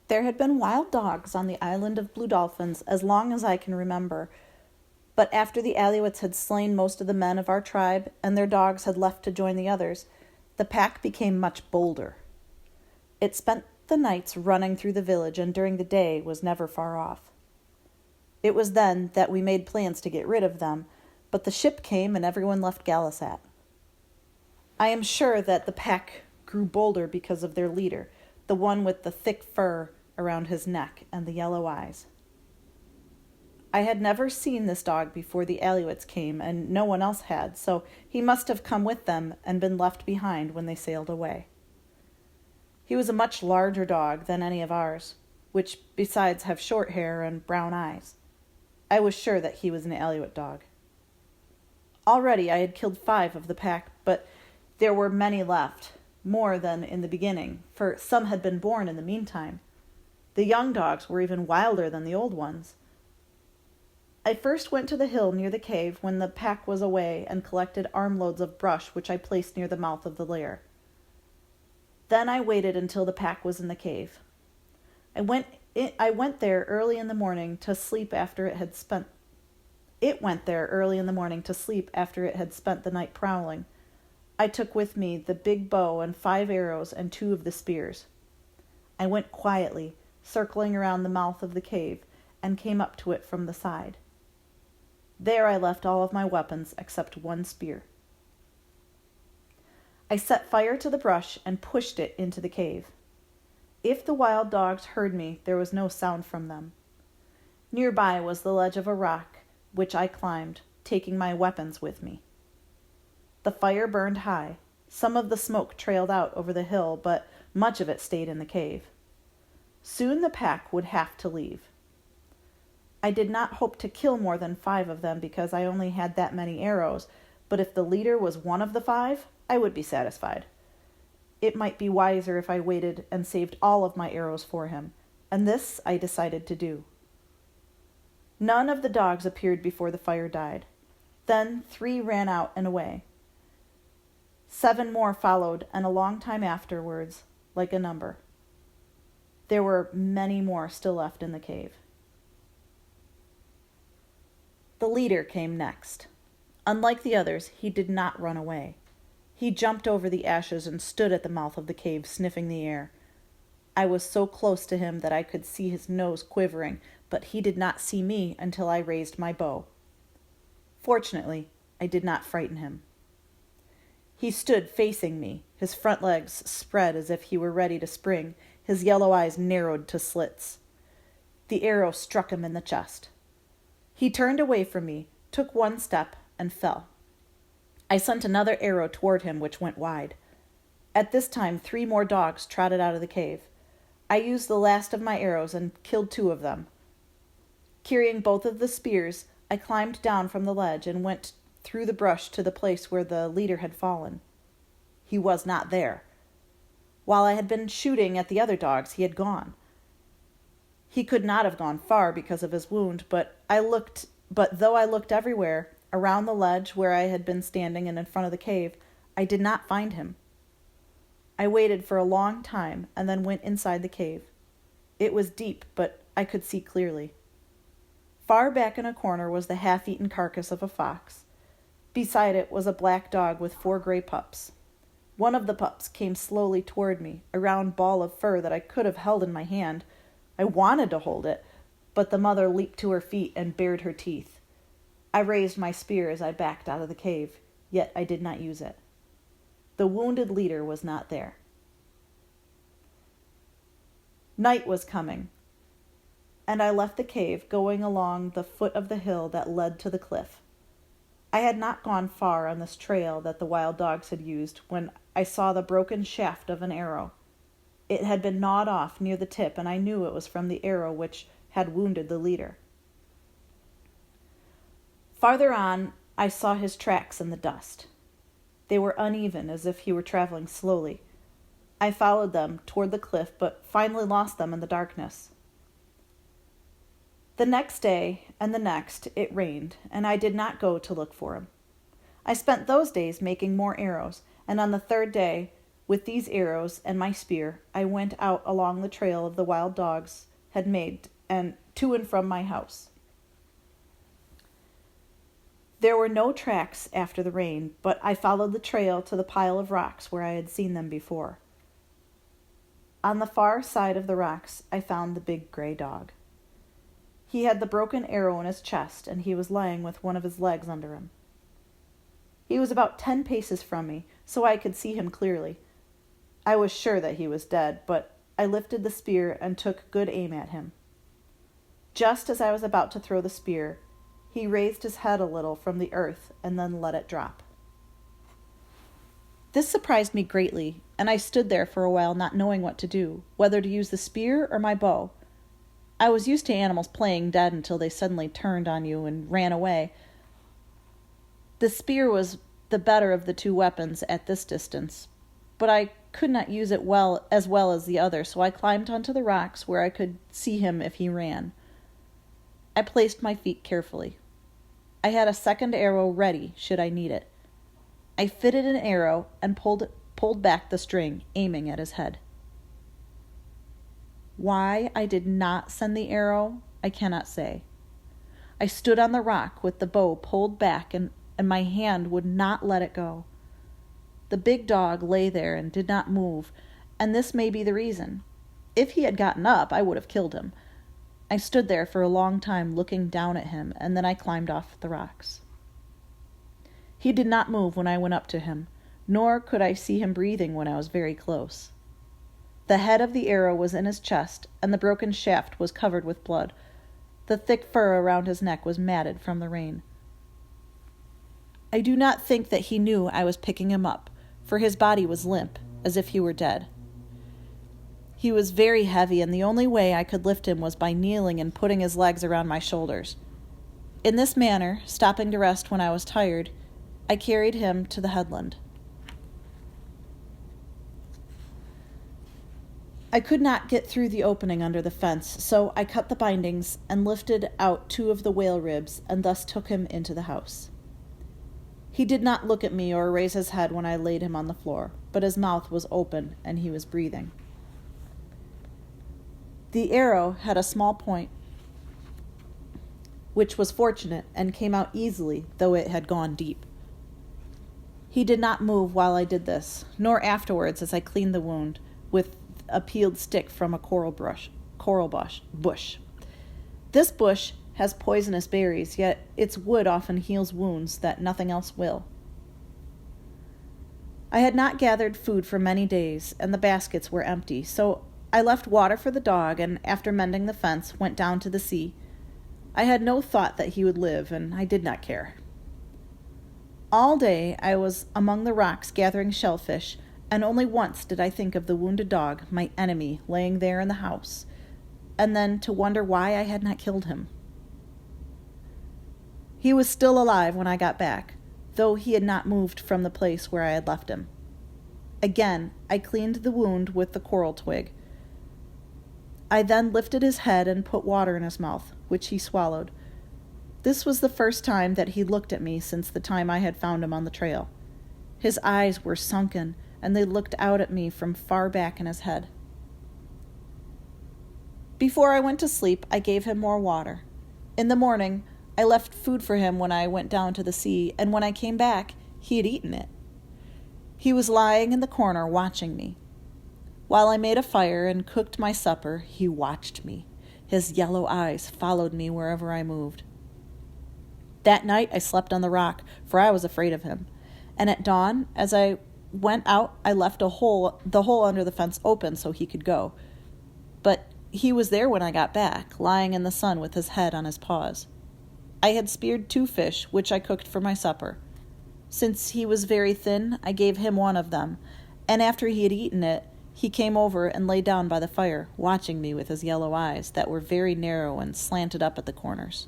There had been wild dogs on the island of Blue Dolphins as long as I can remember, but after the Alouettes had slain most of the men of our tribe and their dogs had left to join the others, the pack became much bolder. It spent the nights running through the village and during the day was never far off. It was then that we made plans to get rid of them, but the ship came and everyone left Gallisat. I am sure that the pack grew bolder because of their leader, the one with the thick fur around his neck and the yellow eyes. I had never seen this dog before the Alouettes came, and no one else had, so he must have come with them and been left behind when they sailed away. He was a much larger dog than any of ours, which besides have short hair and brown eyes. I was sure that he was an Alouette dog. Already I had killed 5 of the pack, but there were many left, more than in the beginning, for some had been born in the meantime. The young dogs were even wilder than the old ones. I first went to the hill near the cave when the pack was away and collected armloads of brush which I placed near the mouth of the lair. Then I waited until the pack was in the cave. I went there early in the morning to sleep after it had spent the night prowling. I took with me the big bow and 5 arrows and 2 of the spears. I went quietly, circling around the mouth of the cave, and came up to it from the side. There I left all of my weapons except 1 spear. I set fire to the brush and pushed it into the cave. If the wild dogs heard me, there was no sound from them. Nearby was the ledge of a rock, which I climbed, taking my weapons with me. The fire burned high. Some of the smoke trailed out over the hill, but much of it stayed in the cave. Soon the pack would have to leave. I did not hope to kill more than 5 of them because I only had that many arrows, but if the leader was one of the 5, I would be satisfied. It might be wiser if I waited and saved all of my arrows for him, and this I decided to do. None of the dogs appeared before the fire died. Then 3 ran out and away. 7 more followed, and a long time afterwards, like a number. There were many more still left in the cave. The leader came next. Unlike the others, he did not run away. He jumped over the ashes and stood at the mouth of the cave, sniffing the air. I was so close to him that I could see his nose quivering, but he did not see me until I raised my bow. Fortunately, I did not frighten him. He stood facing me, his front legs spread as if he were ready to spring, his yellow eyes narrowed to slits. The arrow struck him in the chest. He turned away from me, took 1 step, and fell. I sent another arrow toward him, which went wide. At this time, 3 more dogs trotted out of the cave. I used the last of my arrows and killed 2 of them. Carrying both of the spears, I climbed down from the ledge and went through the brush to the place where the leader had fallen. He was not there. While I had been shooting at the other dogs, he had gone. He could not have gone far because of his wound, but though I looked everywhere, around the ledge where I had been standing and in front of the cave, I did not find him. I waited for a long time and then went inside the cave. It was deep, but I could see clearly. Far back in a corner was the half-eaten carcass of a fox. Beside it was a black dog with 4 gray pups. One of the pups came slowly toward me, a round ball of fur that I could have held in my hand. I wanted to hold it, but the mother leaped to her feet and bared her teeth. I raised my spear as I backed out of the cave, yet I did not use it. The wounded leader was not there. Night was coming, and I left the cave, going along the foot of the hill that led to the cliff. I had not gone far on this trail that the wild dogs had used when I saw the broken shaft of an arrow. It had been gnawed off near the tip, and I knew it was from the arrow which had wounded the leader. Farther on, I saw his tracks in the dust. They were uneven, as if he were traveling slowly. I followed them toward the cliff, but finally lost them in the darkness. The next day and the next it rained, and I did not go to look for him. I spent those days making more arrows, and on the 3rd day, With these arrows and my spear, I went out along the trail of the wild dogs had made and to and from my house. There were no tracks after the rain, but I followed the trail to the pile of rocks where I had seen them before. On the far side of the rocks, I found the big gray dog. He had the broken arrow in his chest, and he was lying with one of his legs under him. He was about 10 paces from me, so I could see him clearly. I was sure that he was dead, but I lifted the spear and took good aim at him. Just as I was about to throw the spear, he raised his head a little from the earth and then let it drop. This surprised me greatly, and I stood there for a while not knowing what to do, whether to use the spear or my bow. I was used to animals playing dead until they suddenly turned on you and ran away. The spear was the better of the two weapons at this distance, but I could not use it well as the other, so I climbed onto the rocks where I could see him if he ran. I placed my feet carefully. I had a second arrow ready should I need it. I fitted an arrow and pulled back the string, aiming at his head. Why I did not send the arrow, I cannot say. I stood on the rock with the bow pulled back, and my hand would not let it go. The big dog lay there and did not move, and this may be the reason. If he had gotten up, I would have killed him. I stood there for a long time looking down at him, and then I climbed off the rocks. He did not move when I went up to him, nor could I see him breathing when I was very close. The head of the arrow was in his chest, and the broken shaft was covered with blood. The thick fur around his neck was matted from the rain. I do not think that he knew I was picking him up, for his body was limp, as if he were dead. He was very heavy, and the only way I could lift him was by kneeling and putting his legs around my shoulders. In this manner, stopping to rest when I was tired, I carried him to the headland. I could not get through the opening under the fence, so I cut the bindings and lifted out 2 of the whale ribs, and thus took him into the house. He did not look at me or raise his head when I laid him on the floor, but his mouth was open and he was breathing. The arrow had a small point, which was fortunate and came out easily, though it had gone deep. He did not move while I did this, nor afterwards as I cleaned the wound with a peeled stick from a coral bush. This bush has poisonous berries, yet its wood often heals wounds that nothing else will. I had not gathered food for many days, and the baskets were empty, so I left water for the dog, and after mending the fence, went down to the sea. I had no thought that he would live, and I did not care. All day I was among the rocks gathering shellfish, and only once did I think of the wounded dog, my enemy, laying there in the house, and then to wonder why I had not killed him. He was still alive when I got back, though he had not moved from the place where I had left him. Again, I cleaned the wound with the coral twig. I then lifted his head and put water in his mouth, which he swallowed. This was the first time that he looked at me since the time I had found him on the trail. His eyes were sunken, and they looked out at me from far back in his head. Before I went to sleep, I gave him more water. In the morning, I left food for him when I went down to the sea, and when I came back, he had eaten it. He was lying in the corner watching me. While I made a fire and cooked my supper, he watched me. His yellow eyes followed me wherever I moved. That night I slept on the rock, for I was afraid of him. And at dawn, as I went out, I left the hole under the fence open so he could go. But he was there when I got back, lying in the sun with his head on his paws. I had speared 2 fish, which I cooked for my supper. Since he was very thin, I gave him one of them, and after he had eaten it, he came over and lay down by the fire, watching me with his yellow eyes that were very narrow and slanted up at the corners.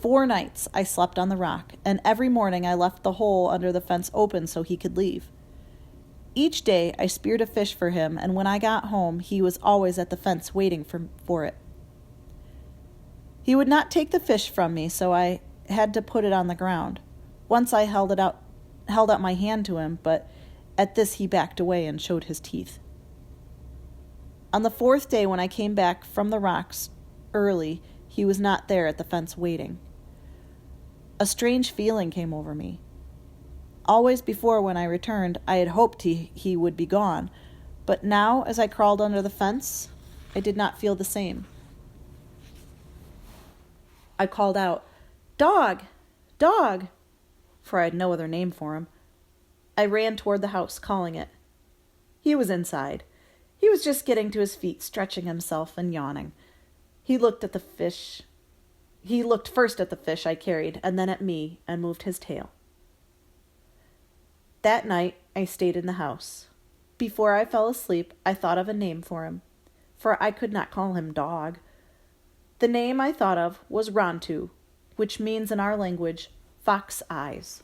4 nights I slept on the rock, and every morning I left the hole under the fence open so he could leave. Each day I speared a fish for him, and when I got home, he was always at the fence waiting for it. He would not take the fish from me, so I had to put it on the ground. Once I held out my hand to him, but At this he backed away and showed his teeth. On the fourth day, when I came back from the rocks early, he was not there at the fence waiting. A strange feeling came over me. Always before, when I returned, I had hoped he would be gone, but now, as I crawled under the fence, I did not feel the same. I called out, "Dog! Dog!" for I had no other name for him. I ran toward the house, calling it. He was inside. He was just getting to his feet, stretching himself and yawning. He looked first at the fish I carried, and then at me, and moved his tail. That night, I stayed in the house. Before I fell asleep, I thought of a name for him, for I could not call him Dog. The name I thought of was Rantu, which means in our language, fox eyes.